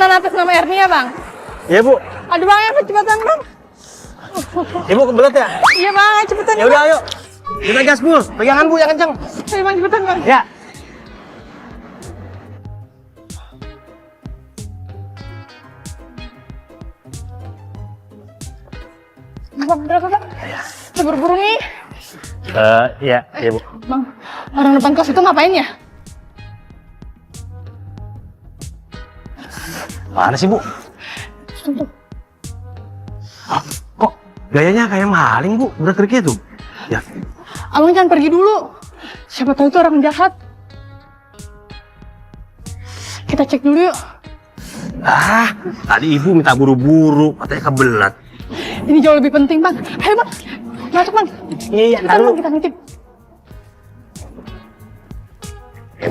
pesanan atas nama Ernia, Bang. Iya, Bu. Aduh, Bang, ya, cepetan, Bang. Ibu kebelet ya? Iya, Bang, cepetan. Ya udah, ayo. Kita gas, Bu. Pegangan, Bu, yang kenceng. Ayo, Bang, cepetan, Bang. Ya. Bang, berapa, Bang? Udah buru-buru nih. Iya, Bu. Bang, orang depan kos itu ngapain ya? Mana sih, Bu? Tuh. Kok gayanya kayak maling, Bu? Gerak-geriknya tuh. Ya. Abang jangan pergi dulu. Siapa tahu itu orang jahat. Kita cek dulu yuk. Tadi Ibu minta buru-buru, katanya kebelat. Ini jauh lebih penting, Bang. Ayo, Bang. Masuk, Bang. Iya, Kita, Bang, kita ngintip.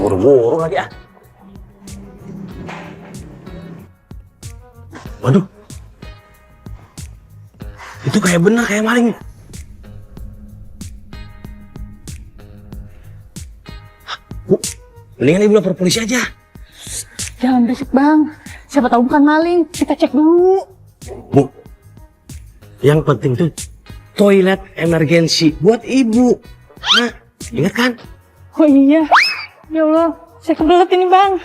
Buru-buru lagi, Waduh. Itu kayak bener, kayak maling. Bu, mendingan Ibu lapor polisi aja. Jangan berisik, Bang. Siapa tahu bukan maling. Kita cek dulu. Bu, yang penting tuh toilet emergency buat Ibu. Nah, ingat kan? Oh iya. Ya Allah, saya kebelet ini, Bang.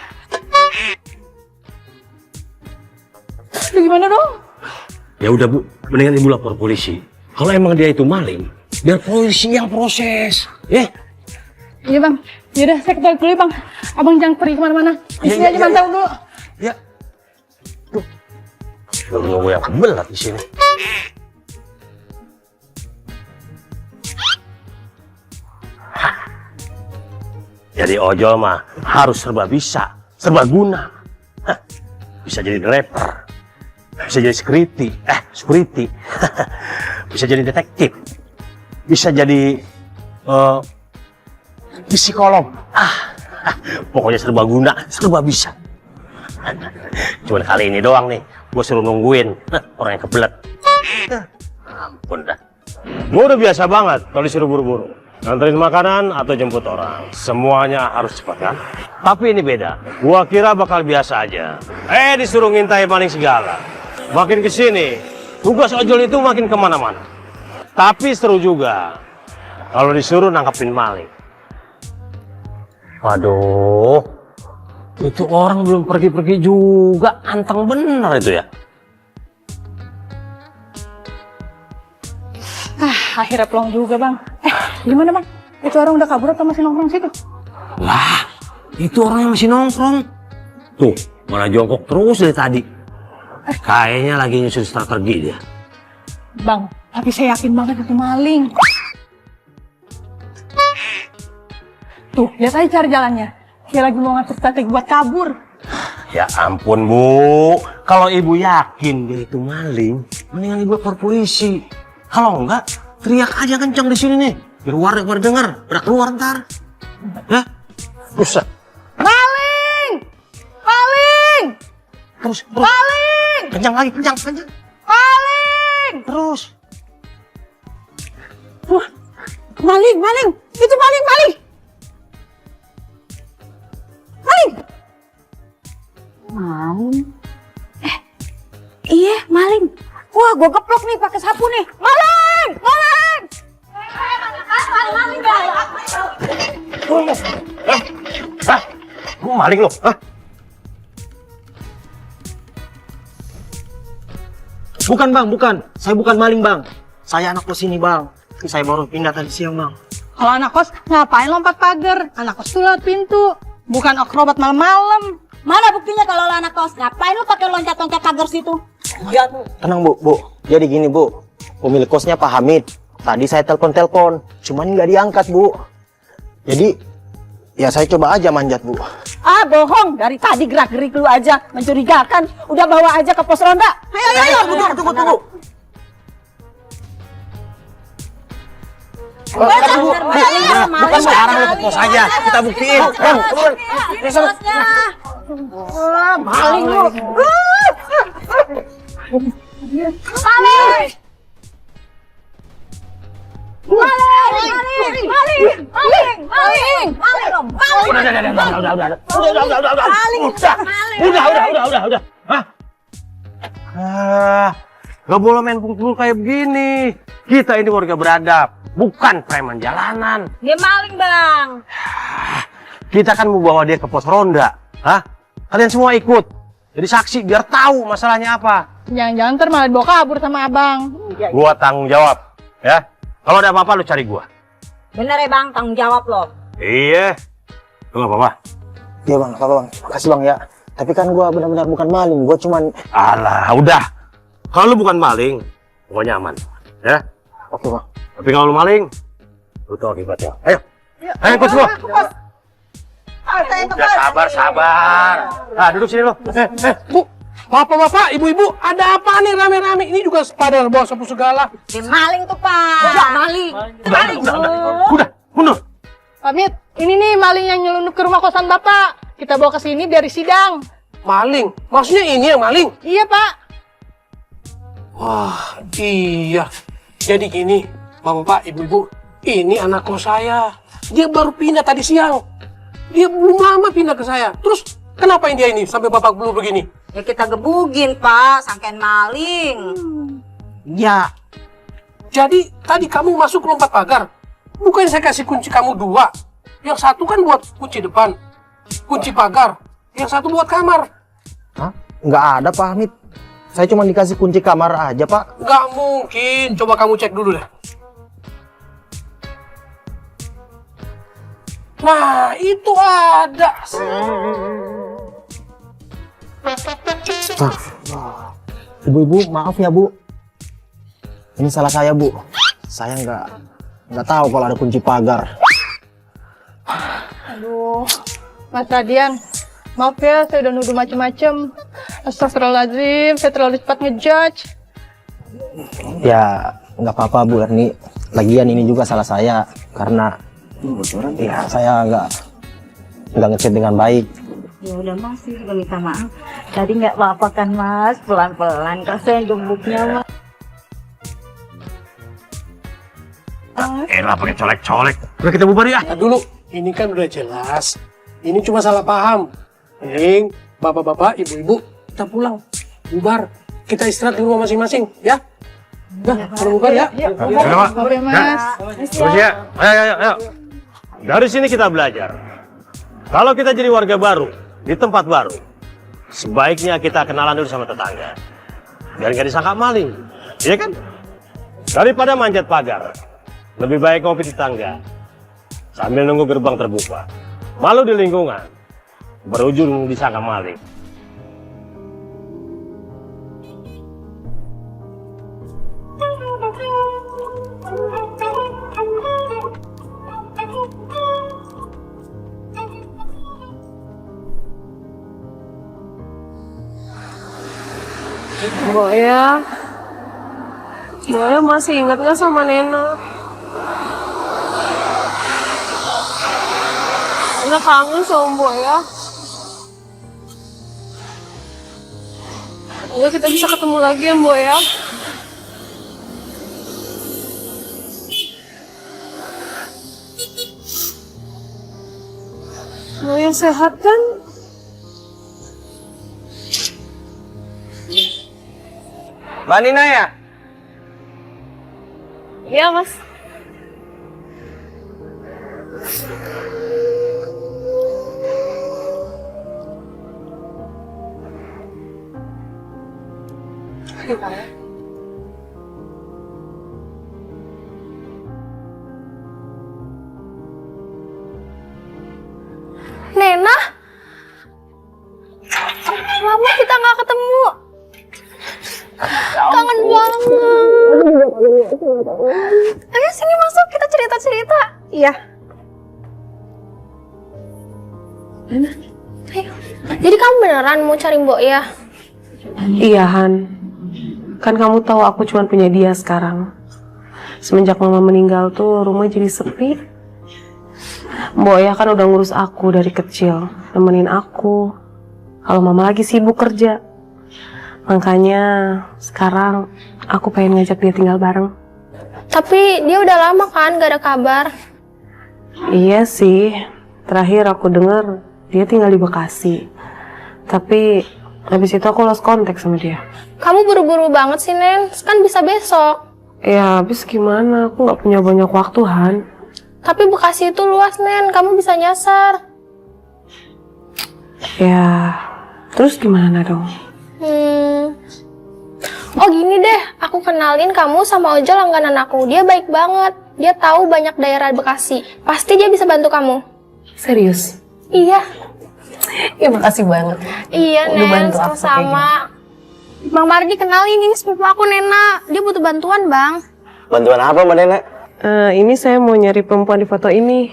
Aduh, gimana dong? Ya udah, Bu, mendingan Ibu lapor polisi. Kalau emang dia itu maling, biar polisi yang proses. Iya, Bang. Yaudah, saya ke toilet dulu, Bang. Abang jangan pergi kemana-mana. Di sini aja mantau dulu. Ya. Tuh. Baru nunggu yang kebelat di sini. Jadi ojol mah harus serba bisa, serba guna. Bisa jadi rapper, bisa jadi security, bisa jadi detektif, bisa jadi psikolog. Pokoknya serba guna, serba bisa. Cuman kali ini doang nih, gue suruh nungguin orang yang kebelet. Ampun dah. Gue udah biasa banget kalau disuruh buru-buru. Nganterin makanan atau jemput orang. Semuanya harus cepat kan? Tapi ini beda. Gua kira bakal biasa aja. Disuruh ngintai maling segala. Makin kesini, tugas ojol itu makin kemana-mana. Tapi seru juga. Kalau disuruh nangkepin maling. Waduh. Itu orang belum pergi-pergi juga. Anteng bener itu ya. Akhirnya pulang juga, Bang. Gimana, Bang? Itu orang udah kabur atau masih nongkrong situ? Wah, itu orangnya masih nongkrong. Tuh, malah jongkok terus dari tadi. Kayaknya lagi nyusun strategi dia. Bang, tapi saya yakin banget itu maling. Tuh, lihat aja cari jalannya. Dia lagi mau ngatur strategi buat kabur. Ya ampun, Bu. Kalau Ibu yakin dia itu maling, mendingan Ibu lapor polisi. Kalau enggak, teriak aja kencang di sini nih. Biar warga pada dengar, pada keluar ntar. Ya? Buset. Maling! Maling! Terus. Maling! Kencang lagi, kencang. Maling! Terus. Wah, maling! Itu maling! Maling! Iya, maling. Wah, gua geplok nih pakai sapu nih. Maling! Gua maling loh. Bukan, Bang, bukan. Saya bukan maling, Bang. Saya anak kos sini, Bang. Saya baru pindah tadi siang, Bang. Kalau anak kos ngapain lompat pagar? Anak kos tuh lewat pintu, bukan akrobat malam-malam. Mana buktinya kalau lo anak kos? Ngapain lo pakai loncat-loncat pagar situ? Tenang, Bu. Jadi gini, Bu. Pemilik kosnya Pak Hamid. Tadi saya telepon, cuman nggak diangkat, Bu. Jadi, ya saya coba aja manjat, Bu. Ah, bohong. Dari tadi gerak-gerik lu aja mencurigakan. Udah bawa aja ke pos ronda. Ayo. Tunggu. Bukan sekarang lo ke pos aja. Kita buktiin. Bang, turun. Maling lu. Udah. Hah? Gak boleh main pukul kayak begini. Kita ini warga beradab, bukan preman jalanan. Dia maling, Bang. Kita kan mau bawa dia ke pos ronda. Hah? Kalian semua ikut. Jadi saksi biar tahu masalahnya apa. Jangan-jangan ntar malah dibawa kabur sama abang. Gua tanggung jawab, ya. Kalau ada apa-apa lu cari gua. Bener ya, Bang, tanggung jawab lo. Iya. Lu nggak apa-apa. Iya bang, apa bang? Makasih bang ya. Tapi kan gua benar-benar bukan maling, gua cuman. Alah, udah. Kalau lu bukan maling, pokoknya aman, ya. Oke bang. Tapi kalau lu maling, lu tahu akibatnya. Ayo, ayo ikut gua. Udah sabar. Nah, duduk sini lo. Bu, bapak-bapak, ibu-ibu, ada apa nih rame-rame? Ini juga pada bawa sapu segala. Dia maling tuh, Pak. Maling. Udah, mundur. Pamit, ini nih maling yang nyelundup ke rumah kosan Bapak. Kita bawa ke sini biar disidang. Maling? Maksudnya ini yang maling? Iya, Pak. Wah, iya. Jadi gini, bapak-bapak, ibu-ibu, ini anak kos saya. Dia baru pindah tadi siang. Dia belum lama pindah ke saya. Terus, kenapa dia ini sampai babak belur begini? Ya kita gebugin, Pak. Sangkain maling. Ya. Jadi, tadi kamu masuk lompat pagar. Bukan saya kasih kunci kamu 2. Yang satu kan buat kunci depan. Kunci pagar. Yang satu buat kamar. Hah? Nggak ada Pak Hamid. Saya cuma dikasih kunci kamar aja Pak. Nggak mungkin. Coba kamu cek dulu deh. Nah, itu ada. Ibu-ibu maaf ya Bu. Ini salah saya Bu. Saya nggak tahu kalau ada kunci pagar. Aduh, Mas Radian. Maaf ya, saya udah nuduh macem-macem. Astagfirullahaladzim, saya terlalu cepat ngejudge. Ya nggak apa-apa Bu Erni. Lagian ini juga salah saya karena ya saya nggak ngechat dengan baik. Ya udah, Mas, juga minta maaf. Tadi nggak apa-apa kan, Mas? Pelan-pelan. Kasian gembuknya, Mas. Elah pakai colek-colek. Udah kita bubar ya. Nah, dulu, ini kan udah jelas. Ini cuma salah paham. Mending, bapak-bapak, ibu-ibu, kita pulang. Bubar. Kita istirahat di rumah masing-masing, ya? Udah, kita bubar ya. Maaf ya, Mas. Terus ya. Ayo. Dari sini kita belajar. Kalau kita jadi warga baru di tempat baru, sebaiknya kita kenalan dulu sama tetangga. Biar nggak disangka maling, iya kan? Daripada manjat pagar, lebih baik ngopi di tangga sambil nunggu gerbang terbuka. Malu di lingkungan, berujung disangka maling. Boya masih ingat gak sama Nena? Nena kangen sama Boya. Semoga kita bisa ketemu lagi ya, Boya. Boya sehat kan? Mbak Nina ya? Iya, Mas. Nena? Lama kita nggak ketemu. Kangen banget. Ayo sini masuk, kita cerita-cerita. Iya. Ayo. Jadi kamu beneran mau cari Mbok ya? Iya, Han. Kan kamu tahu aku cuma punya dia sekarang. Semenjak mama meninggal tuh rumah jadi sepi. Mbok ya kan udah ngurus aku dari kecil, nemenin aku. Kalau mama lagi sibuk kerja. Makanya sekarang aku pengen ngajak dia tinggal bareng. Tapi dia udah lama kan gak ada kabar. Iya sih, terakhir aku dengar dia tinggal di Bekasi. Tapi Habis itu aku lost kontak sama dia. Kamu buru-buru banget sih, Nen. Kan bisa besok. Ya, habis gimana? Aku nggak punya banyak waktu, Han. Tapi Bekasi itu luas, Nen. Kamu bisa nyasar. Ya, terus gimana dong? Oh gini deh, aku kenalin kamu sama Ojo langganan aku. Dia baik banget. Dia tahu banyak daerah Bekasi. Pasti dia bisa bantu kamu. Serius? Iya. Ya, makasih banget. Iya, Udah Nen. bantu aku Sama-sama. Bang Mardi kenalin, ini sepupu aku, Nena. Dia butuh bantuan, Bang. Bantuan apa Mbak Nenek? Ini saya mau nyari perempuan di foto ini.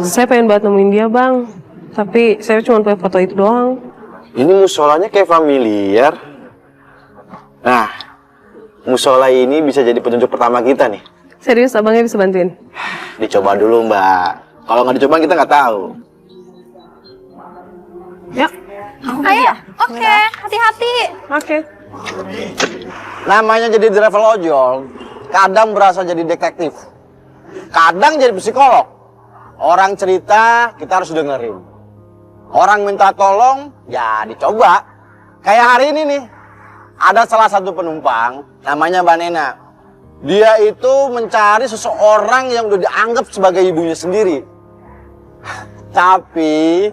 Saya pengen banget nemuin dia, Bang. Tapi saya cuma punya foto itu doang. Ini musolanya kayak familiar. Nah, musola ini bisa jadi petunjuk pertama kita nih. Serius, abangnya bisa bantuin? Dicoba dulu Mbak. Kalau nggak dicoba kita nggak tahu. Yuk. Ayo, oke. Hati-hati. Oke. Namanya jadi driver ojol, kadang berasa jadi detektif, kadang jadi psikolog. Orang cerita, kita harus dengerin. Orang minta tolong, ya dicoba. Kayak hari ini nih, ada salah satu penumpang, namanya Mbak Nena. Dia itu mencari seseorang yang udah dianggap sebagai ibunya sendiri. Tapi,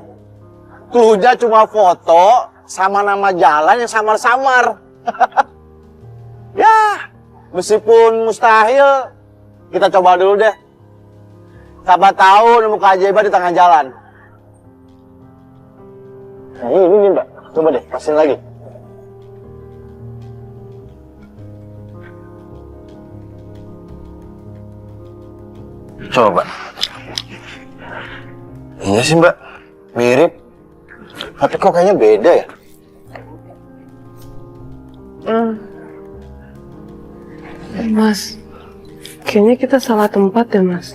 cluenya cuma foto sama nama jalan yang samar-samar. Ya, meskipun mustahil, kita coba dulu deh. Siapa tahu nemu keajaiban di tengah jalan. Nah ini Mbak, coba deh, pastiin lagi. Coba. Iya sih Mbak, mirip. Tapi kok kayaknya beda ya? Mas, kayaknya kita salah tempat ya, Mas.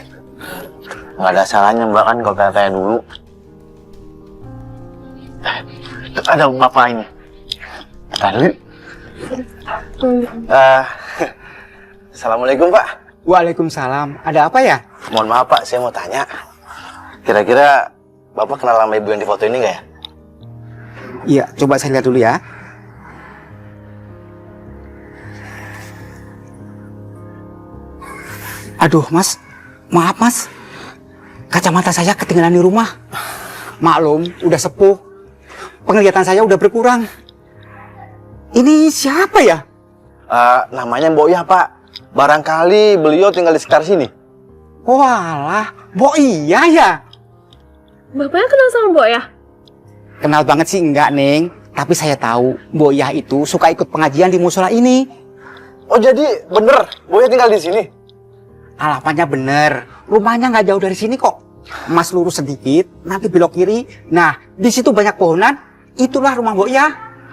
Nggak ada salahnya Mbak kan kalau tanya dulu. Ada bapak ini. Tadi. Assalamualaikum Pak. Waalaikumsalam. Ada apa ya? Mohon maaf Pak, saya mau tanya. Kira-kira Bapak kenal sama ibu yang di foto ini nggak ya? Iya, coba saya lihat dulu ya. Aduh, Mas. Maaf, Mas. Kacamata saya ketinggalan di rumah. Maklum, udah sepuh. Penglihatan saya udah berkurang. Ini siapa ya? Namanya Mbok Iya Pak. Barangkali beliau tinggal di sekitar sini. Walah, Mbok Iya ya? Bapaknya kenal sama Mbok ya? Kenal banget sih enggak, Neng. Tapi saya tahu Mbok Iya itu suka ikut pengajian di musola ini. Oh jadi bener, Mbok Iya tinggal di sini? Alamatnya bener. Rumahnya nggak jauh dari sini kok. Mas lurus sedikit, nanti belok kiri. Nah, di situ banyak pohonan. Itulah rumah Mbok Iya.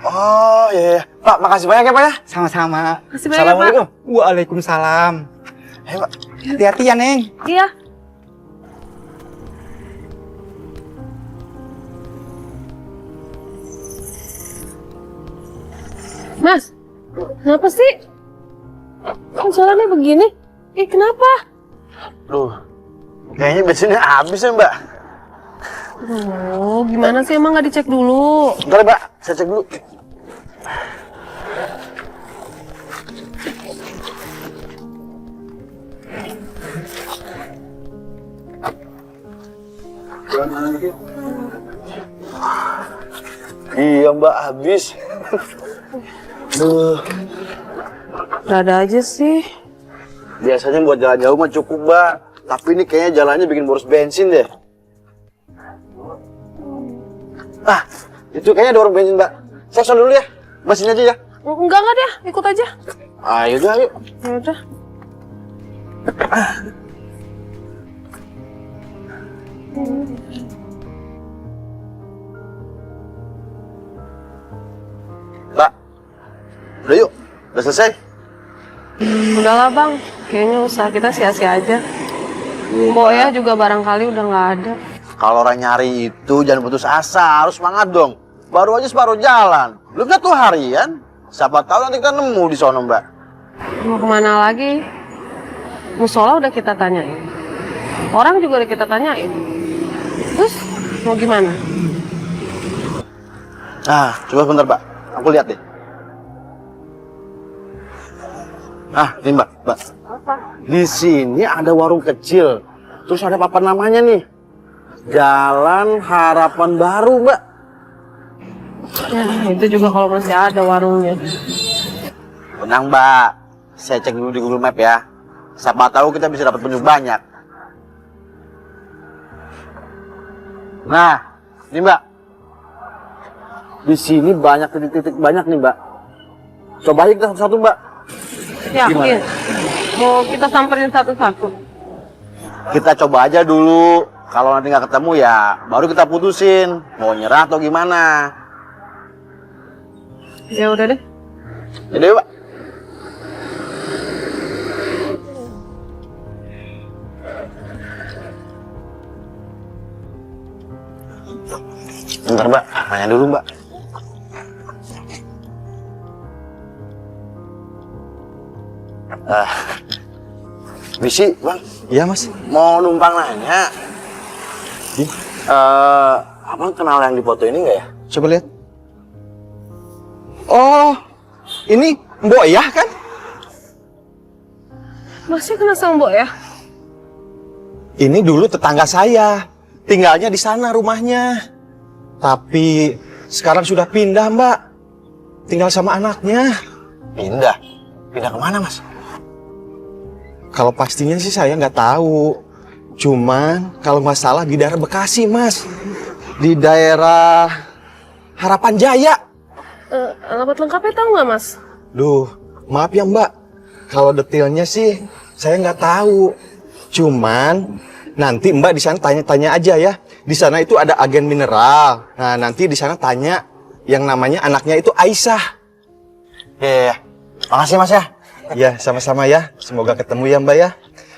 Oh iya, iya. Pak, makasih banyak ya Pak ya. Sama-sama. Makasih banyak, Pak. Assalamualaikum. Waalaikumsalam. Ayo Pak. Hati-hati ya, Neng. Iya. Mas, kenapa sih? Kok jalannya begini? Kenapa? Duh, kayaknya bensinnya habis ya Mbak. Oh, gimana sih emang nggak dicek dulu? Bentar ya Mbak, saya cek dulu. Iya Mbak, habis. Duh. Ada aja sih. Biasanya buat jalan jauh mah cukup Mbak. Tapi ini kayaknya jalannya bikin boros bensin deh. Ah, itu kayaknya ada orang bensin Mbak. Saya kesana dulu ya, mesin aja ya. Enggak deh, ikut aja. Ayo dah, yuk. Ya udah. Mbak, udah yuk, udah selesai. Udahlah bang, kayaknya usaha kita sia-sia aja. Mbok ya juga barangkali udah nggak ada. Kalau orang nyari itu jangan putus asa, harus semangat dong. Baru aja separuh jalan, belum satu harian. Siapa tahu nanti kita nemu di sono Mbak. Mau kemana lagi? Musola udah kita tanyain. Orang juga udah kita tanyain. Terus mau gimana? Ah, coba bentar, Mbak. Aku lihat deh. Ah, ini Mbak. Apa? Di sini ada warung kecil. Terus ada papan namanya nih. Jalan Harapan Baru, Mbak. Ya, itu juga kalau masih ada warungnya. Tenang, Mbak. Saya cek dulu di Google Map ya. Siapa tahu kita bisa dapat petunjuk banyak. Nah, ini Mbak. Di sini banyak titik-titik banyak nih, Mbak. Coba aja kita satu-satu, Mbak. Yakin? Mau kita samperin satu-satu? Kita coba aja dulu. Kalau nanti nggak ketemu ya baru kita putusin. Mau nyerah atau gimana. Ya udah deh. Yaudah yuk, Pak. Bentar, Mbak. Nanya dulu, Mbak. Misi, Bang. Iya, Mas. Mau numpang nanya. Abang kenal yang di foto ini nggak ya? Coba lihat. Oh, ini Mbok Yah kan? Masih kenal sama Mbok ya? Ini dulu tetangga saya. Tinggalnya di sana rumahnya. Tapi sekarang sudah pindah, Mbak. Tinggal sama anaknya. Pindah? Pindah kemana, Mas? Kalau pastinya sih saya nggak tahu. Cuman kalau nggak salah di daerah Bekasi, Mas. Di daerah Harapan Jaya. Alamat lengkapnya tahu nggak, Mas? Duh, maaf ya Mbak. Kalau detailnya sih saya nggak tahu. Cuman nanti Mbak di sana tanya-tanya aja ya. Di sana itu ada agen mineral. Nah, nanti di sana tanya yang namanya anaknya itu Aisyah. Iya. Makasih, Mas ya. Ya, sama-sama ya. Semoga ketemu ya Mbak ya.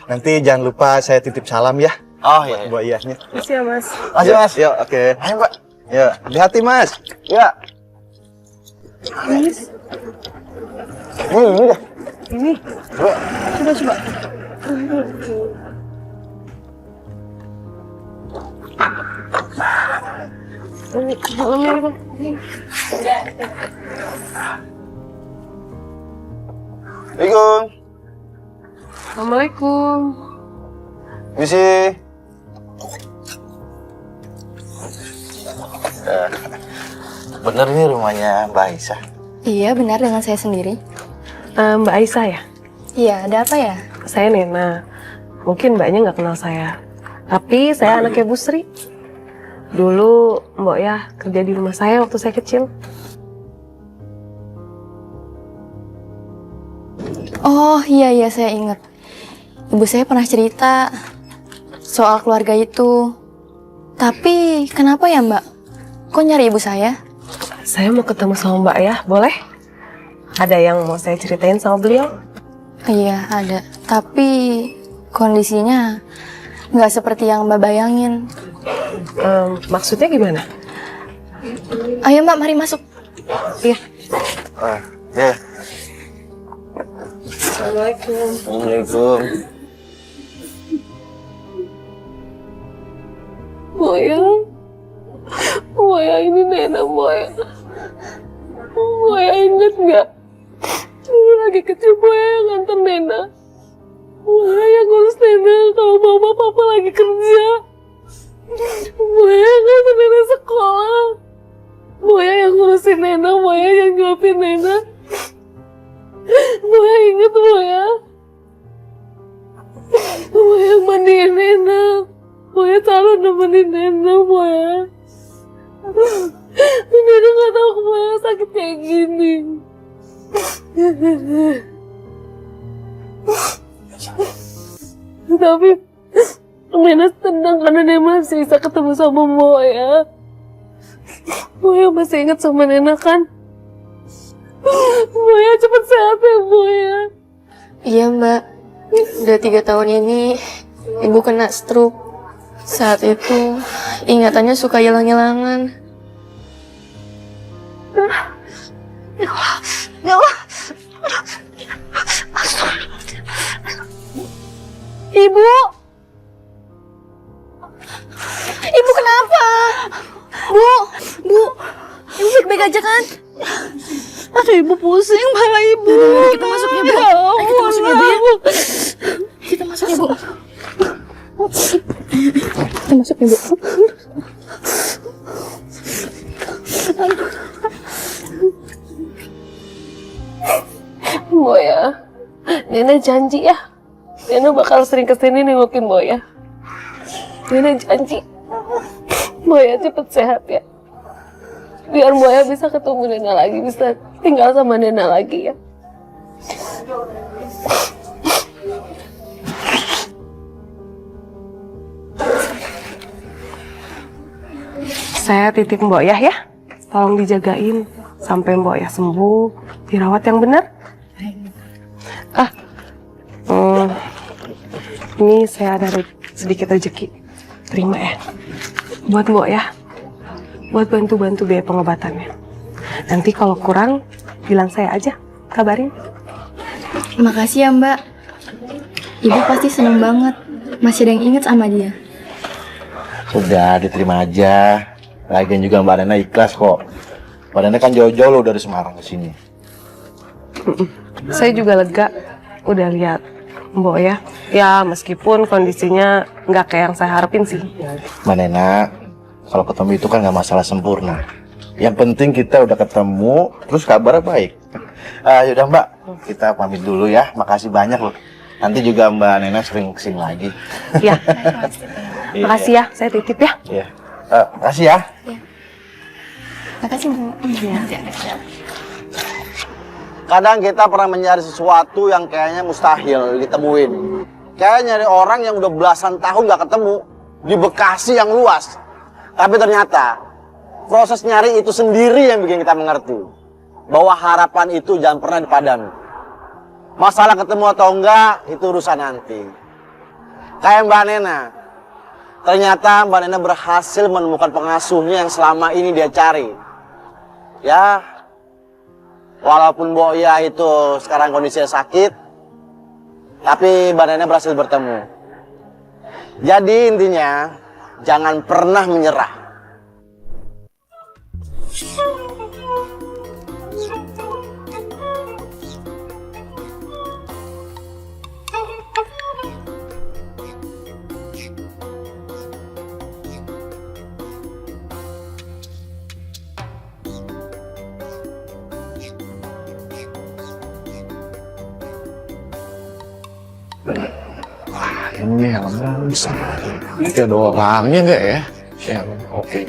Nanti jangan lupa saya titip salam ya. Oh iya. Buat Iyahnya. Makasih ya, Mas. Makasih, Mas. Yuk, oke. Ayo, Mbak. Ya, hati-hati Mas. Ya. Mas, Ini dah. ini. Coba. Malamnya nih, Bang. Assalamualaikum. Assalamualaikum. Misi. Bener nih rumahnya Mbak Aisyah. Iya, benar dengan saya sendiri. Mbak Aisyah ya? Iya, ada apa ya? Saya Nena. Mungkin mbaknya nggak kenal saya. Tapi saya anaknya Bu Sri. Dulu Mbak ya kerja di rumah saya waktu saya kecil. Oh, iya, saya ingat. Ibu saya pernah cerita soal keluarga itu. Tapi kenapa ya, Mbak? Kok nyari ibu saya? Saya mau ketemu sama Mbak ya, boleh? Ada yang mau saya ceritain sama beliau? Iya, ada. Tapi kondisinya nggak seperti yang Mbak bayangin. Maksudnya gimana? Ayo Mbak, mari masuk. Iya. Ya. Assalamualaikum. Assalamualaikum. Moya, Moya ini Nena Moya. Moya inget nggak? Dulu lagi kecil Moya yang nganter Nena. Moya yang ngurus Nena kalau mama papa lagi kerja. Moya yang nganter Nena sekolah. Moya yang ngurusin Nena, Moya yang nyuapin Nena. Moya inget Moya. Moya yang mandiin Nena. Moya selalu nemenin Nena, Moya. Nena nggak tahu Moya sakit kayak gini. Tapi Nena tenang karena Nena masih bisa ketemu sama Moya. Moya masih ingat sama Nena kan? Moya cepet sehat ya Moya. Iya Mbak, udah 3 tahun ini ibu kena stroke. Saat itu ingatannya suka hilang-hilangan. Ibu! Ibu kenapa? Bu! Ibu baik-baik kan? Aduh, ibu pusing kepala ibu. Kita masuk ya, Bu. Ayo, kita masuk ya, Bu, ya. Kita masuk ya, Bu. Kita masuk ya, Bu. Boya, Nena janji ya, Nena bakal sering kesini nengokin Boya. Nena janji, Boya cepet sehat ya. Biar Boya bisa ketemu Nena lagi, bisa tinggal sama Nena lagi ya. Saya titip Mbok Yah ya, tolong dijagain sampai Mbok Yah sembuh, dirawat yang benar. Ini saya ada sedikit rezeki, terima ya. Buat Mbok Yah, buat bantu-bantu biaya pengobatannya. Nanti kalau kurang, bilang saya aja, kabarin. Makasih ya, Mbak. Ibu pasti seneng banget. Masih ada yang inget sama dia. Udah, diterima aja. Lagian juga Mbak Nena ikhlas kok. Mbak Nena kan jauh-jauh loh dari Semarang ke sini. Saya juga lega, udah lihat Mbok ya. Ya meskipun kondisinya nggak kayak yang saya harapin sih. Mbak Nena, kalau ketemu itu kan nggak masalah sempurna. Yang penting kita udah ketemu, terus kabarnya baik. Yaudah Mbak, kita pamit dulu ya. Makasih banyak loh. Nanti juga Mbak Nena sering kesini lagi. Ya, makasih ya, saya titip ya. Iya. Makasih ya. Makasih, Bu. Kadang kita pernah mencari sesuatu yang kayaknya mustahil ditemuin. Kayak nyari orang yang udah belasan tahun nggak ketemu di Bekasi yang luas. Tapi ternyata proses nyari itu sendiri yang bikin kita mengerti bahwa harapan itu jangan pernah dipadami. Masalah ketemu atau enggak itu urusan nanti. Kayak Mbak Nena. Ternyata Mbak Nena berhasil menemukan pengasuhnya yang selama ini dia cari. Ya, walaupun Mbok Yah itu sekarang kondisinya sakit, tapi Mbak Nena berhasil bertemu. Jadi intinya, jangan pernah menyerah. Ini yang bisa. Ini ada orangnya nggak ya? Yang oke.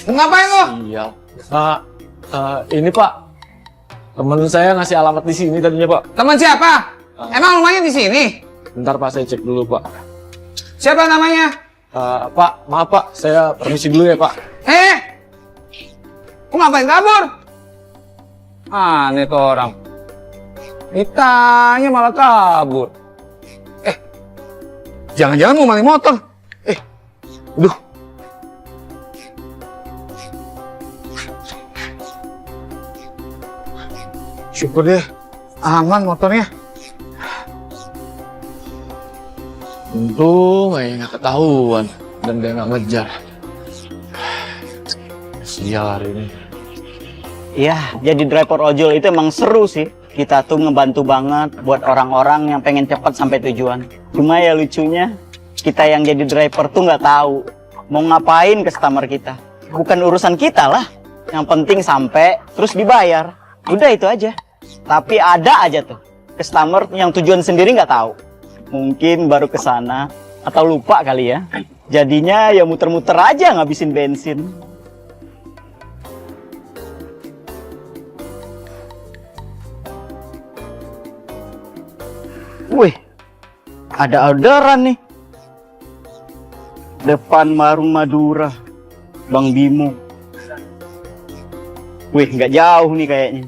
Mau ngapain lo? Iya. Ini Pak, teman saya ngasih alamat di sini tadinya Pak. Teman siapa? Emang rumahnya di sini? Bentar Pak, saya cek dulu Pak. Siapa namanya? Pak, maaf Pak, saya permisi dulu ya Pak. Kok ngapain kabur? Aneh tuh orang. Ditanya malah kabur. Jangan-jangan mau maling motor. Aduh. Syukur deh, aman motornya. Untung aja nggak ketahuan dan dia nggak ngejar. Sial hari ini. Iya, jadi driver ojol itu emang seru sih. Kita tuh ngebantu banget buat orang-orang yang pengen cepat sampai tujuan. Cuma ya lucunya, kita yang jadi driver tuh nggak tahu mau ngapain customer kita. Bukan urusan kita lah. Yang penting sampai, terus dibayar. Udah itu aja. Tapi ada aja tuh customer yang tujuan sendiri nggak tahu. Mungkin baru ke sana atau lupa kali ya. Jadinya ya muter-muter aja ngabisin bensin. Wih, ada orderan nih. Depan warung Madura, Bang Bimo. Wih, nggak jauh nih kayaknya.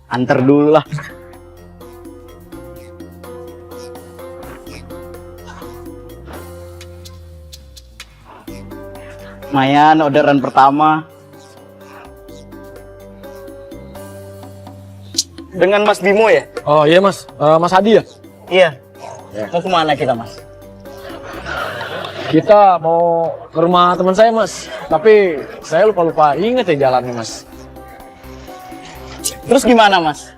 Antar dulu lah. Lumayan orderan pertama. Dengan Mas Bimo ya? Oh iya mas, Mas Hadi ya? Iya. Mau kemana kita mas? Kita mau ke rumah teman saya mas, tapi saya lupa inget ya jalannya mas. Terus gimana mas?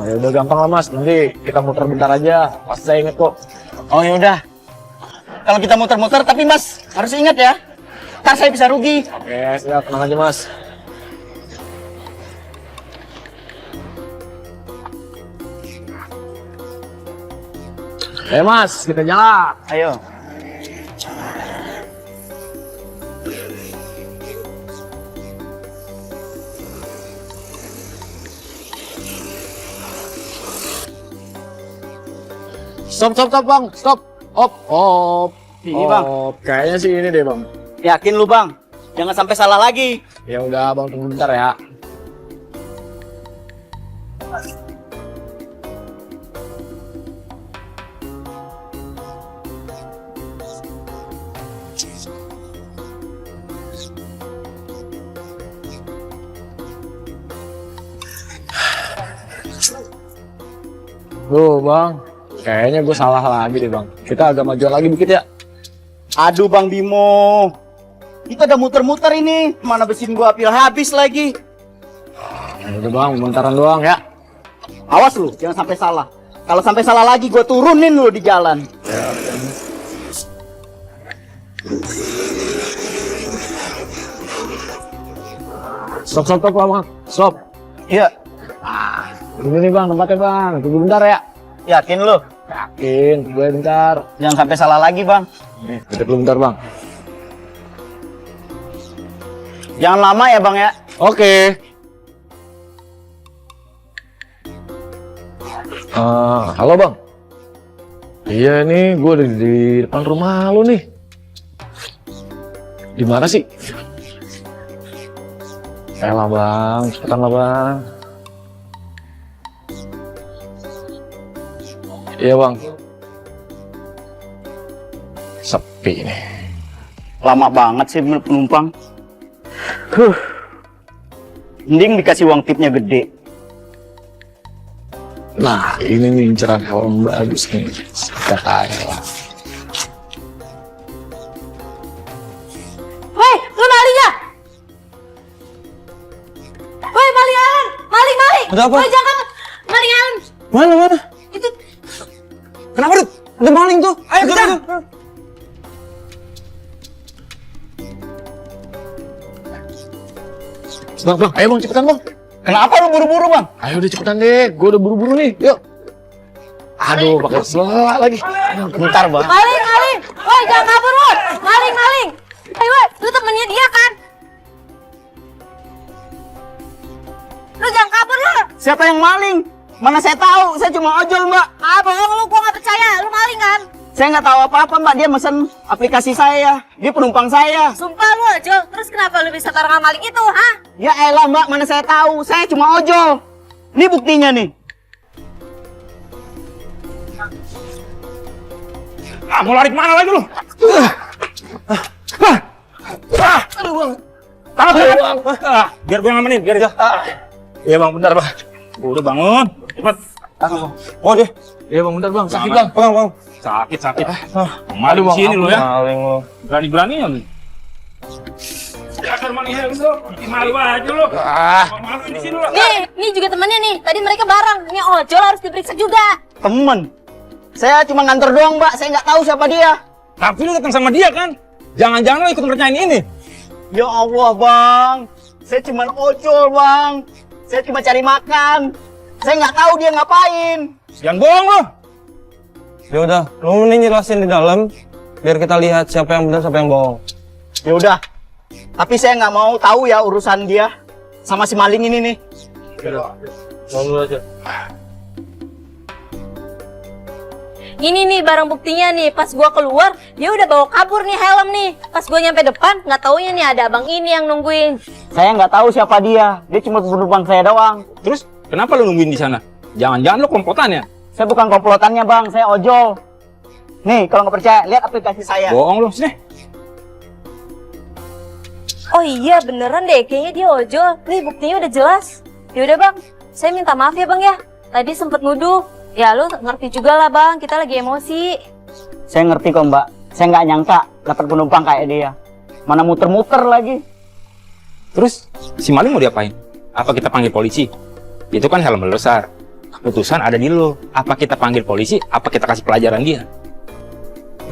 Ya udah gampang lah mas, nanti kita muter bentar aja, pasti saya inget kok. Oh ya udah. Kalau kita muter-muter, tapi mas harus ingat ya, ntar saya bisa rugi. Oke, siap, tenang aja mas. Mas, kita jalan. Ayo. Stop bang, stop. Op. Ini bang. Kayaknya sih ini deh bang. Yakin lu bang? Jangan sampai salah lagi. Ya udah bang, tunggu bentar ya. Tuh bang, kayaknya gue salah lagi deh bang. Kita agak maju lagi dikit ya. Aduh Bang Bimo, kita udah muter-muter ini, mana bensin gua pil habis lagi. Udah bang, bentaran doang ya. Awas lu, jangan sampai salah. Kalau sampai salah lagi, gua turunin lu di jalan. Stop bang, stop. Iya. Ini nih bang, tempatnya bang. Tunggu bentar ya. Yakin lu? Yakin, tunggu bentar. Jangan sampai salah lagi Bang. Nih, kita dulu bentar bang. Jangan lama ya Bang ya. Oke. Halo bang. Iya nih, gue ada di depan rumah lu nih. Di mana sih? Elah bang, cepetan lah bang. Iya bang. Sepi nih. Lama banget sih penumpang. Mending dikasih uang tipnya gede. Nah, ini nih inceran helm bagus nih. Katanya lah. Woi, lu maling ya? Woi, maling Alan! Maling! Ada apa? Woi, jangan! Maling Alan! Mana? Itu Kenapa, Dut? Ada maling tuh. Ayo kita. Bang, ayo bang, cepetan bang. Kenapa lu buru-buru Bang? Ayo udah cepetan deh, gue udah buru-buru nih, yuk. Aduh, pakai selak lagi. Bentar Bang. maling! Woi, jangan kabur, woi! Maling! Woi, lu temennya dia kan? Lu jangan kabur lu! Siapa yang maling? Mana saya tahu, saya cuma ojol Mbak. Ah, bohong lu, gua nggak percaya. Lu maling kan? Saya nggak tahu apa-apa Mbak, dia mesen aplikasi saya. Dia penumpang saya. Sumpah lu, Ojol. Terus kenapa lu bisa barengan maling itu, ha? Ya elah Mbak, mana saya tahu, saya cuma ojol. Ini buktinya nih. Mau lari kemana lagi lu? Aduh bang. Tahan, Bang. Biar gue ngamenin, biar aja. Iya bang, bentar bang. Udah bangun. Cepat. Oh deh. Iya bang, bentar bang. Sakit bang. Bang. Sakit. Maling di sini lu ya. Maling lu. Berani-beraninya lu. Dasar maling lu. Malu aja lu. Malu di sini lu. Nih juga temannya nih. Tadi mereka bareng. Ini Ojol harus diperiksa juga. Temen. Saya cuma nganter doang Mbak, saya nggak tahu siapa dia. Tapi lu datang sama dia kan? Jangan-jangan lu ikut ngerjain ini. Ya Allah Bang, saya cuma ojol Bang. Saya cuma cari makan. Saya nggak tahu dia ngapain. Jangan bohong lu. Ya udah, lu mending jelasin di dalam biar kita lihat siapa yang benar siapa yang bohong. Ya udah. Tapi saya nggak mau tahu ya urusan dia sama si maling ini nih. Lalu aja. Ini nih barang buktinya nih. Pas gua keluar, dia udah bawa kabur nih helm nih. Pas gua nyampe depan, nggak taunya nih ada abang ini yang nungguin. Saya nggak tahu siapa dia. Dia cuma penumpang saya doang. Terus kenapa lu nungguin di sana? Jangan-jangan lu komplotan ya? Saya bukan komplotannya Bang, saya ojol. Nih, kalau nggak percaya, lihat aplikasi saya. Bohong lu, sini. Oh iya beneran deh, kayaknya dia ojol. Nih buktinya udah jelas. Yaudah bang, saya minta maaf ya bang ya. Tadi sempet nuduh. Ya lu ngerti juga lah bang, kita lagi emosi. Saya ngerti kok mbak. Saya nggak nyangka dapat penumpang kayak dia. Mana muter-muter lagi. Terus si maling mau diapain? Apa kita panggil polisi? Itu kan helm besar. Keputusan ada di lo. Apa kita panggil polisi? Apa kita kasih pelajaran dia?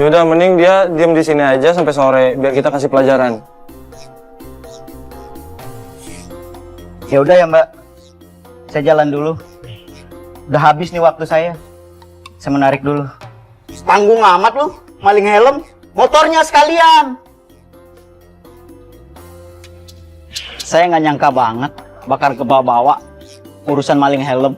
Yaudah, mending dia diam di sini aja sampai sore biar kita kasih pelajaran. Ya udah ya mbak. Saya jalan dulu. Udah habis nih waktu saya. Saya menarik dulu. Tanggung amat lu, maling helm. Motornya sekalian. Saya nggak nyangka banget bakal kebawa-bawa urusan maling helm.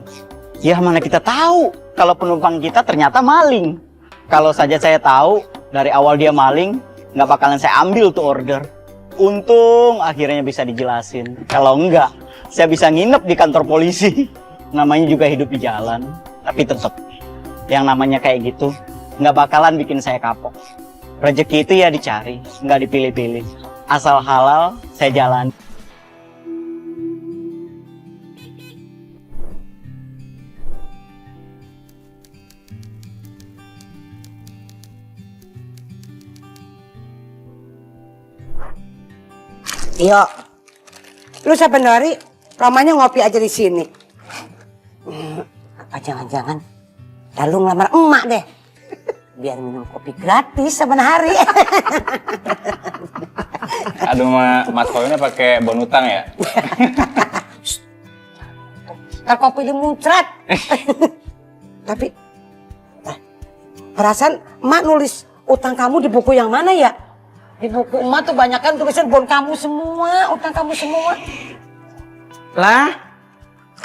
Ya mana kita tahu kalau penumpang kita ternyata maling. Kalau saja saya tahu dari awal dia maling, nggak bakalan saya ambil tuh order. Untung akhirnya bisa dijelasin. Kalau enggak, saya bisa nginep di kantor polisi. Namanya juga hidup di jalan. Tapi tetap, yang namanya kayak gitu, nggak bakalan bikin saya kapok. Rezeki itu ya dicari, nggak dipilih-pilih. Asal halal, saya jalan. Yo, lu saben hari ramanya ngopi aja di sini. Apa jangan-jangan lu ngelamar emak deh, biar minum kopi gratis saben hari. Aduh, Mas Koyonnya pakai bon utang ya? Ntar kopi dimuncrat. Tapi, perasaan emak nulis utang kamu di buku yang mana ya? Di buku emak tuh banyak kan tulisan bon kamu semua, utang kamu semua. Lah,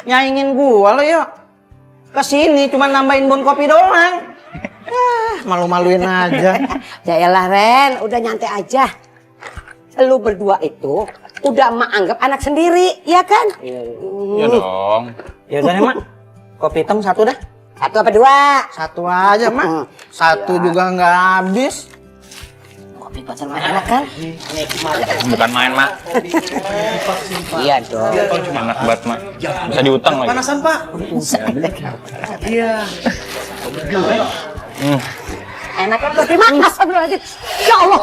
nyaingin gua lo yuk. Kesini cuma nambahin bon kopi doang. Malu-maluin aja. Yaelah Ren, udah nyantai aja. Lu berdua itu udah emak anggap anak sendiri, ya kan? Iya dong. Ya udah Mak, kopi hitam satu dah. Satu apa dua? Satu aja Mak. Satu juga nggak habis. Kopi pacar enak kan? Bukan main, Mak. Iya dong. Enak banget, Mak. Bisa diutang lagi. Panasan Pak. Iya. Enak kan kopi Mak? Astagfirullahaladzim. Ya Allah.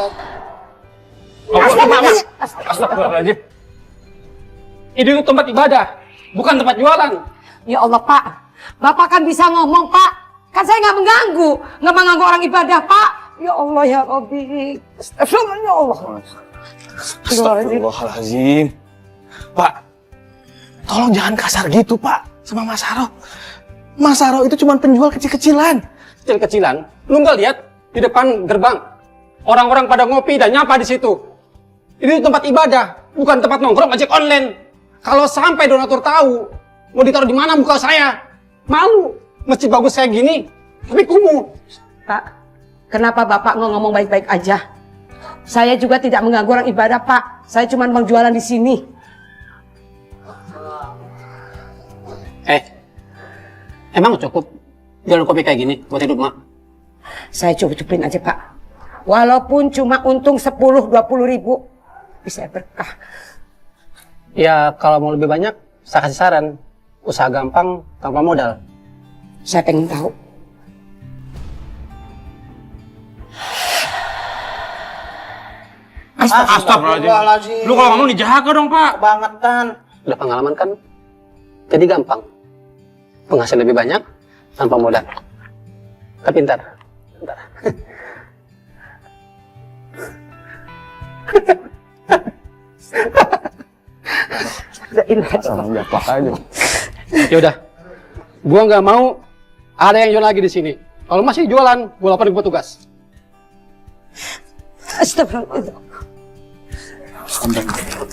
Astagfirullahaladzim. Ini tempat ibadah, bukan tempat jualan. Ya Allah Pak, Bapak kan bisa ngomong Pak. Kan saya nggak mengganggu orang ibadah Pak. Ya Allah ya Rabbi. Astagfirullah ya Allah. Astagfirullahaladzim. Pak, tolong jangan kasar gitu Pak sama Mas Haro. Mas Haro itu cuma penjual kecil-kecilan. Kecil-kecilan, lu nggak lihat di depan gerbang orang-orang pada ngopi dan nyapa di situ. Ini tempat ibadah, bukan tempat nongkrong ojek online. Kalau sampai donatur tahu, mau ditaruh di mana muka saya? Malu. Masjid bagus kayak gini, tapi kumuh. Pak, kenapa Bapak nggak ngomong baik-baik aja? Saya juga tidak mengganggu orang ibadah Pak. Saya cuma mau jualan di sini. Emang cukup jualan kopi kayak gini buat hidup Mak? Saya cupin aja Pak. Walaupun cuma untung 10-20 ribu, bisa berkah. Ya kalau mau lebih banyak, saya kasih saran. Usaha gampang tanpa modal. Saya pengen tahu. Astagfirullahaladzim. Lu kalau ngomong dijaga dong, Pak. Kebangetan. Udah pengalaman kan? Jadi gampang. Penghasil lebih banyak tanpa modal. Tapi ntar. Ya udah, gua nggak mau ada yang jual lagi di sini. Kalau masih jualan, gua laporin ke petugas. Astagfirullah.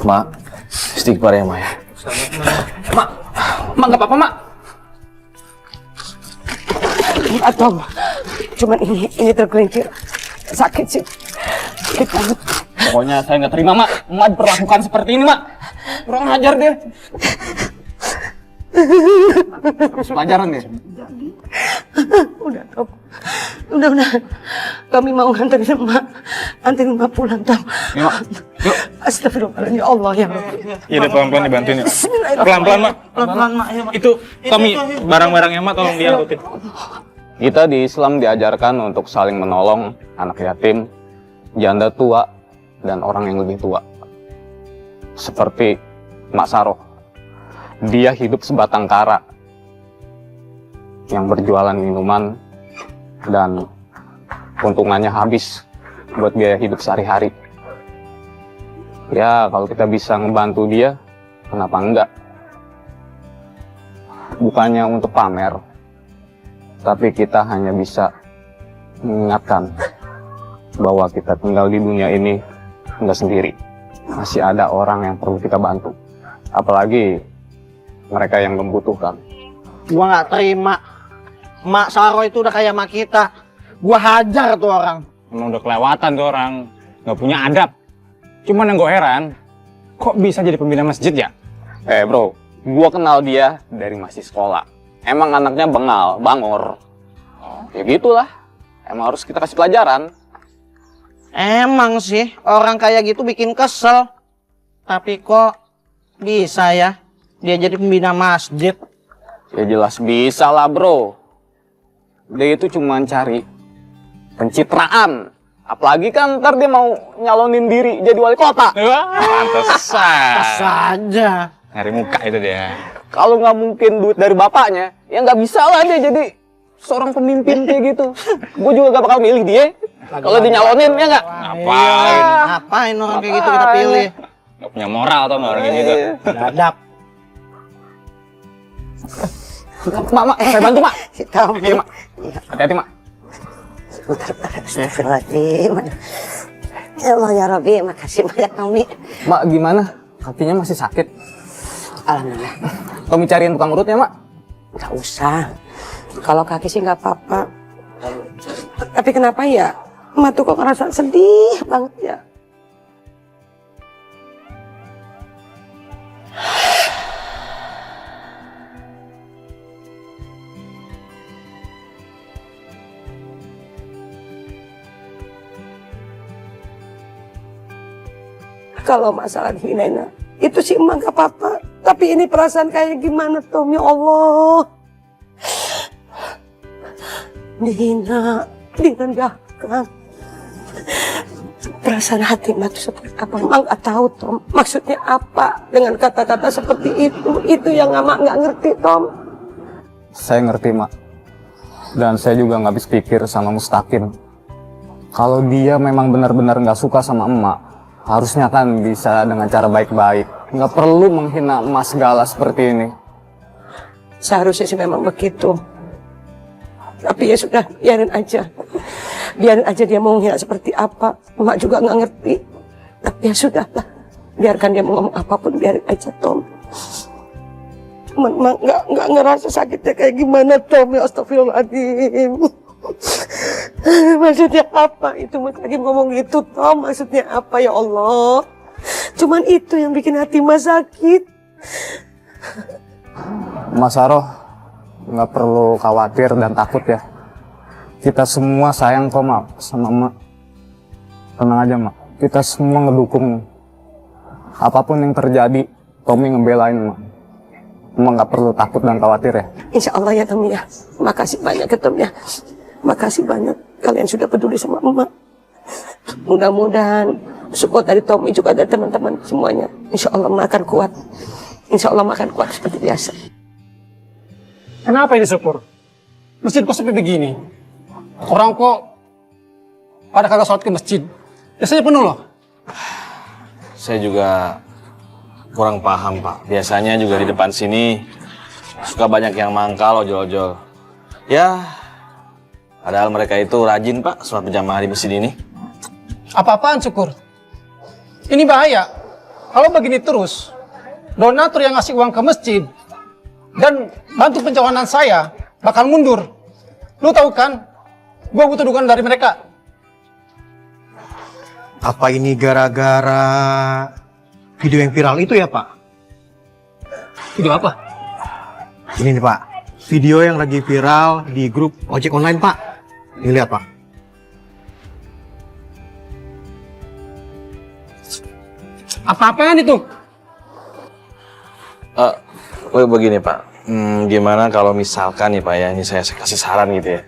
Mak, istighfar ya Mak ya. Mak nggak apa-apa Mak. Atau cuman ini tergelincir. Sakit sih. Sakit banget. Pokoknya saya nggak terima, Mak. Mak diperlakukan seperti ini, Mak. Kurang ajar deh. Harus pelajaran ya. Udah, Tom. Udah. Kami mau nganterin emak pulang, Tom. Ya, Mak. Astagfirullahaladzim, ya Allah ya Rabbi. Iya deh, pelan-pelan dibantuin ya. Bismillahirrahmanirrahim. Pelan-pelan, Mak. Pelan-pelan, Mak. Ya, Mak. Itu, Tommy, barang-barangnya Mak tolong diangkutin. Kita di Islam diajarkan untuk saling menolong anak yatim, janda tua, dan orang yang lebih tua. Seperti Mak Saroh. Dia hidup sebatang kara yang berjualan minuman dan keuntungannya habis buat biaya hidup sehari-hari. Ya, kalau kita bisa ngebantu dia, kenapa enggak? Bukannya untuk pamer, tapi kita hanya bisa mengingatkan bahwa kita tinggal di dunia ini enggak sendiri. Masih ada orang yang perlu kita bantu. Apalagi mereka yang membutuhkan. Gua nggak terima. Mak Saro itu udah kayak mak kita. Gua hajar tuh orang. Emang udah kelewatan tuh orang, nggak punya adab. Cuman yang gue heran, kok bisa jadi pembina masjid ya? Bro, gua kenal dia dari masih sekolah. Emang anaknya bengal, bangor. Ya gitulah, emang harus kita kasih pelajaran. Emang sih orang kayak gitu bikin kesel. Tapi kok bisa ya dia jadi pembina masjid? Ya jelas bisa lah bro. Dia itu cuma cari pencitraan. Apalagi kan ntar dia mau nyalonin diri jadi wali kota. Pantesan. Saja. Nyari muka itu dia. Kalau nggak mungkin duit dari bapaknya, ya nggak bisa lah dia jadi seorang pemimpin kayak gitu. Gue juga gak bakal milih dia. Kalau dinyalonin ya nggak? Ngapain? Ngapain orang kayak gitu kita pilih? Gak punya moral atau nggak orang kayak gitu? Adab. Mak, saya bantu mak. Iya, Mak. Hati-hati mak. Astagfirullahaladzim. Ya Allah ya Rabbi, makasih banyak Tommy. Mak gimana? Kakinya masih sakit. Alhamdulillah. Tommy cariin tukang urut ya mak? Gak usah. Kalau kaki sih nggak apa-apa. Tapi kenapa ya? Emak tuh kok ngerasa sedih banget ya. Kalau masalah dihinain itu sih emang gak apa-apa. Tapi ini perasaan kayak gimana Tom, ya Allah. Dihina, direndahkan. Perasaan hati emak itu seperti apa? Emak gak tahu Tom. Maksudnya apa dengan kata-kata seperti itu? Itu yang emak gak ngerti Tom. Saya ngerti mak. Dan saya juga nggak habis pikir sama Mustaqim. Kalau dia memang benar-benar nggak suka sama emak, harusnya kan bisa dengan cara baik-baik. Nggak perlu menghina emak segala seperti ini. Seharusnya sih memang begitu. Tapi ya sudah, biarin aja. Biarin aja dia mau menghina seperti apa. Emak juga nggak ngerti. Tapi ya sudah lah. Biarkan dia mau ngomong apapun, biarin aja Tom. Cuman emak nggak ngerasa sakitnya kayak gimana Tom, ya astagfirullahaladzim. Maksudnya apa itu lagi ngomong gitu Tom? Maksudnya apa ya Allah? Cuman itu yang bikin hati Mas sakit. Mas Saroh, nggak perlu khawatir dan takut ya. Kita semua sayang kok mak sama emak. Tenang aja mak, kita semua ngedukung. Apapun yang terjadi, Tommy ngebelain mak. Emak nggak perlu takut dan khawatir ya. Insya Allah ya Tom ya. Makasih banyak ya Tom ya. Makasih banyak kalian sudah peduli sama emak. Mudah-mudahan support dari Tommy juga dari teman-teman semuanya. Insya Allah emak akan kuat. Insya Allah emak akan kuat seperti biasa. Kenapa ini syukur? Masjid kok sepi begini? Orang kok pada kagak sholat ke masjid. Biasanya penuh loh. Saya juga kurang paham Pak. Biasanya juga di depan sini suka banyak yang mangkal ojol-ojol. Ya, padahal mereka itu rajin Pak sholat berjamaah di masjid ini. Apa-apaan syukur? Ini bahaya. Kalau begini terus, donatur yang ngasih uang ke masjid dan bantu pencalonan saya bakal mundur. Lu tahu kan, gua butuh dukungan dari mereka. Apa ini gara-gara video yang viral itu ya Pak? Video apa? Ini nih Pak, video yang lagi viral di grup ojek online Pak. Ini lihat Pak. Apa-apaan itu? Begini Pak, gimana kalau misalkan nih Pak ya, ini saya kasih saran gitu ya.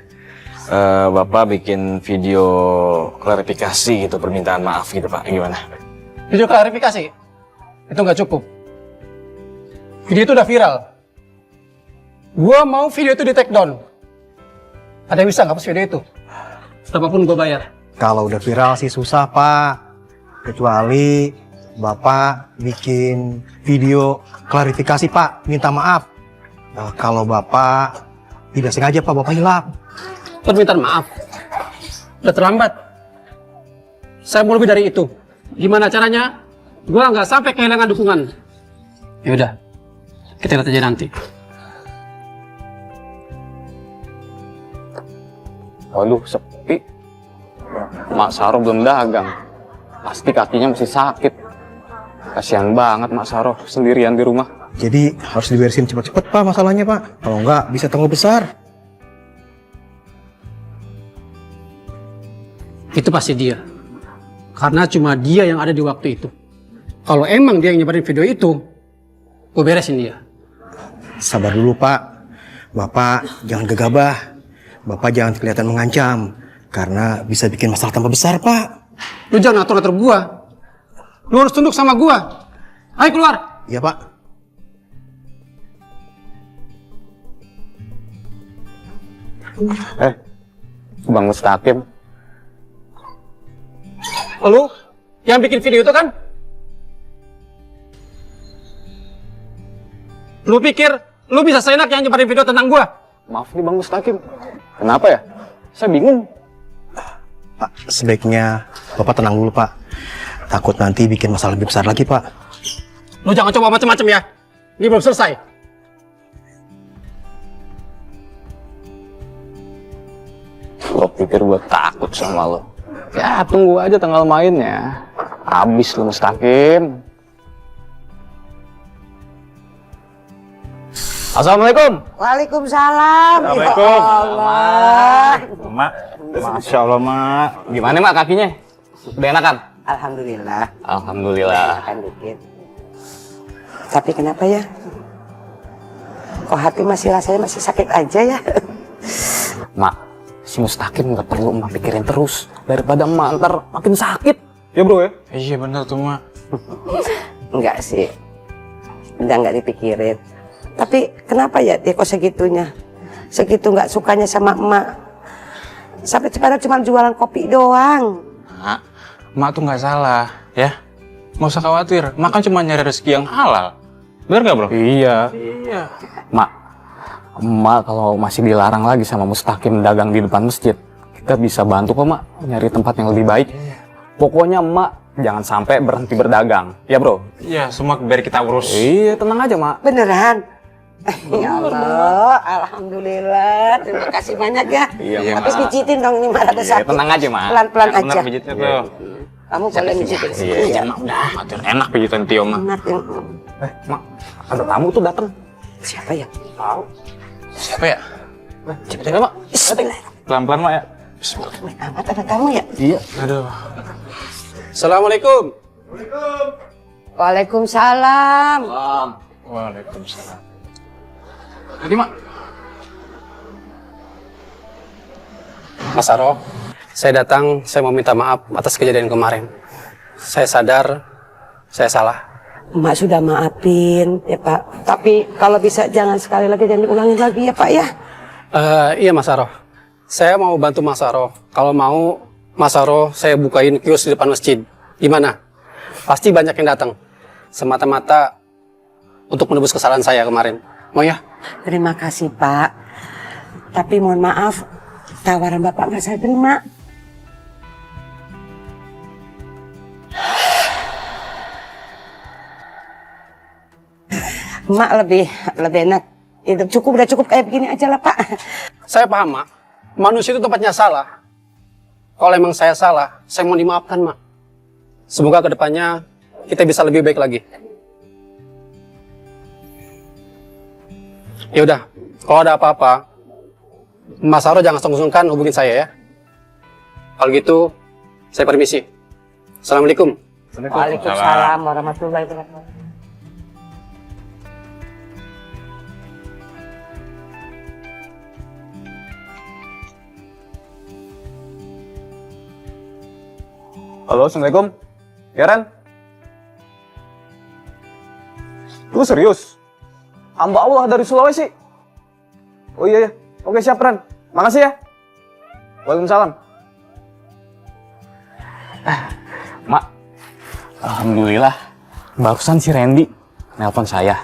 Bapak bikin video klarifikasi gitu, permintaan maaf gitu Pak, gimana? Video klarifikasi? Itu nggak cukup. Video itu udah viral. Gua mau video itu di take down. Ada yang bisa ngapus video itu? Berapapun gua bayar. Kalau udah viral sih susah, Pak. Kecuali Bapak bikin video klarifikasi, Pak. Minta maaf. Nah, kalau Bapak tidak sengaja, Pak, Bapak hilang. Permintaan maaf. Udah terlambat. Saya mau lebih dari itu. Gimana caranya? Gua nggak sampai kehilangan dukungan. Ya udah, kita lihat aja nanti. Waduh, sepi. Mak Saroh belum dagang. Pasti kakinya masih sakit. Kasihan banget Mak Saroh sendirian di rumah. Jadi harus diberesin cepat-cepat, Pak, masalahnya, Pak. Kalau enggak bisa tanggung besar. Itu pasti dia. Karena cuma dia yang ada di waktu itu. Kalau emang dia yang nyebarin video itu, gue beresin dia. Sabar dulu, Pak. Bapak jangan gegabah. Bapak jangan kelihatan mengancam. Karena bisa bikin masalah tambah besar, Pak. Lu jangan atur-atur gua. Lu harus tunduk sama gua. Ayo keluar. Iya, Pak. Bang Mustaqim. Lu yang bikin video itu kan? Lu pikir lu bisa seenak yang nyebarin video tentang gua? Maaf nih Bang Mustaqim. Kenapa ya? Saya bingung. Pak, sebaiknya Bapak tenang dulu, Pak. Takut nanti bikin masalah lebih besar lagi, Pak. Lu jangan coba macam-macam ya. Ini belum selesai. Lo pikir gue takut sama lo? Ya tunggu aja tanggal mainnya. Habis lo Mustaqim. Assalamualaikum. Waalaikumsalam. Assalamualaikum. Ya Allah. Mak, Masya Allah, Mak. Gimana Mak kakinya? Udah enakan? Alhamdulillah. Alhamdulillah. Enakan dikit. Tapi kenapa ya? Kok hati rasanya masih sakit aja ya? Mak, si Mustaqim nggak perlu emak pikirin terus. Daripada emak ntar makin sakit. Ya bro ya? Iya bener tuh, Mak. Enggak sih. Udah nggak dipikirin. Tapi kenapa ya dia kok segitunya? Segitu nggak sukanya sama emak. Sampai sekarang cuma jualan kopi doang. Mak, Mak tuh nggak salah, ya. Nggak usah khawatir, Mak kan cuma nyari rezeki yang halal. Bener nggak, bro? Iya. Iya. Mak, emak kalau masih dilarang lagi sama Mustaqim dagang di depan masjid, kita bisa bantu kok Mak nyari tempat yang lebih baik. Pokoknya emak jangan sampai berhenti berdagang, ya bro? Iya, semua biar kita urus. Iya, tenang aja Mak. Beneran? Ya Allah, alhamdulillah. Terima kasih banyak ya. Iya, Tapi Mak. pijitin dong ini Mak ada Iya, sakit. tenang aja Mak. Pelan-pelan Yang bener aja. pijitnya tuh. Kamu boleh pijitin. Iya, enak udah. Enak pijitan Tio Mak. Enak yang... Mak, ada tamu tuh datang. Siapa ya? Tahu. Siapa ya? Cepet aja Mak. Bismillah. Pelan-pelan, Mak ya. Amat ada kamu ya? Iya. Aduh. Assalamualaikum. Waalaikumsalam. Waalaikumsalam. Jadi, Mak. Mas Saroh, saya datang, saya mau minta maaf atas kejadian kemarin. Saya sadar, saya salah. Emak sudah maafin ya Pak. Tapi kalau bisa jangan sekali lagi, jangan diulangin lagi ya Pak ya. Iya Mas Saroh, saya mau bantu Mas Saroh. Kalau mau, Mas Saroh saya bukain kios di depan masjid. Gimana? Pasti banyak yang datang. Semata-mata untuk menebus kesalahan saya kemarin. Mau ya? Terima kasih Pak. Tapi mohon maaf, tawaran Bapak nggak saya terima. Emak lebih enak. Itu udah cukup kayak begini aja lah Pak. Saya paham, Mak. Manusia itu tempatnya salah. Kalau emang saya salah, saya mau dimaafkan, Mak. Semoga kedepannya kita bisa lebih baik lagi. Ya udah, kalau ada apa-apa, Mas Saroh jangan sungkan hubungin saya ya. Kalau gitu, saya permisi. Assalamualaikum. Waalaikumsalam warahmatullahi wabarakatuh. Halo, Assalamualaikum. Ya, Ren? Lu serius? Hamba Allah dari Sulawesi? Oh iya, iya. Oke, siap, Ren. Makasih ya. Waalaikumsalam. Mak, alhamdulillah. Barusan si Randy nelpon saya.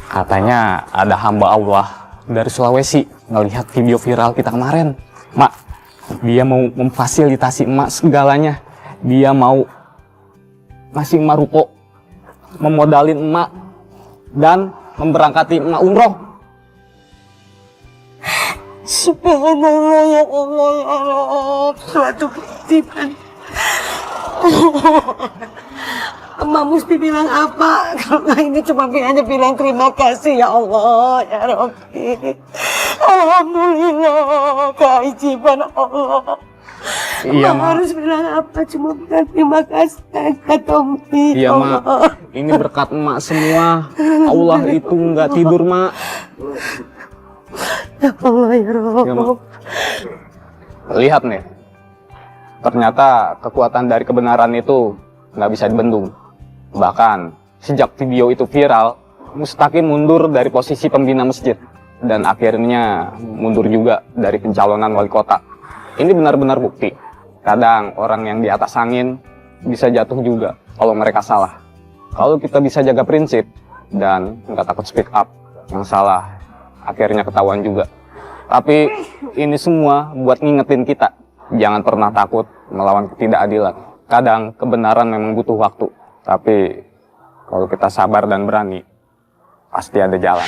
Katanya ada hamba Allah dari Sulawesi ngelihat video viral kita kemarin. Mak, dia mau memfasilitasi emak segalanya. Dia mau ngasih emak ruko, memodalin emak, dan memberangkati emak umroh. Subhanallah ya Allah ya Rabb, suatu keajaiban. Emak mesti bilang apa kalau ini cuma hanya bilang terima kasih ya Allah ya Rabbi. Alhamdulillah keajaiban Allah. Iya, Mak Mak. harus bilang apa? Cuma bilang terima kasih aja, Tommy. Iya, Mak. Ini berkat emak semua. Allah itu nggak tidur, Mak. Ya Allah ya Rabb. Ya, Mak. Lihat nih. Ternyata kekuatan dari kebenaran itu nggak bisa dibendung. Bahkan sejak video itu viral, Mustaqim mundur dari posisi pembina masjid. Dan akhirnya mundur juga dari pencalonan wali kota. Ini benar-benar bukti. Kadang orang yang di atas angin bisa jatuh juga kalau mereka salah. Kalau kita bisa jaga prinsip dan nggak takut speak up, yang salah akhirnya ketahuan juga. Tapi ini semua buat ngingetin kita, jangan pernah takut melawan ketidakadilan. Kadang kebenaran memang butuh waktu, tapi kalau kita sabar dan berani, pasti ada jalan.